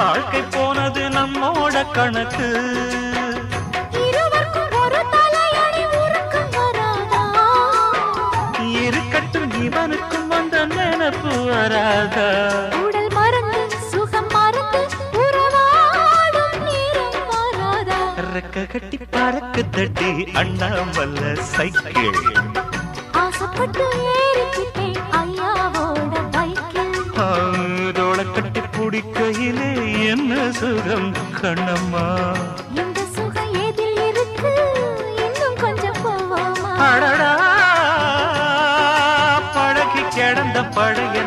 வாழ்க்கை போனது நம்மோட கணக்கு. இருக்கட்டும் இவனுக்கும் வந்த நினைப்பு வராதா? உடல் மறந்து சுகம் மறந்து உறவாடும் நேரம் வராதா? ரெக்க கட்டி பறக்கு தட்டி அண்ணாமல்ல சைக்கிள் ஆசைப்பட்டு ஏறிக்கிட்டேன் ஐயாவோட பைக்கில். தோள கட்டி பிடிக்கையிலே என்ன சுகம் கண்ணம்மா. இந்த சுகம் எதில் இருக்கு இன்னும் கொஞ்சம் போவோமா? அடடா பழகி கிடந்த பழைய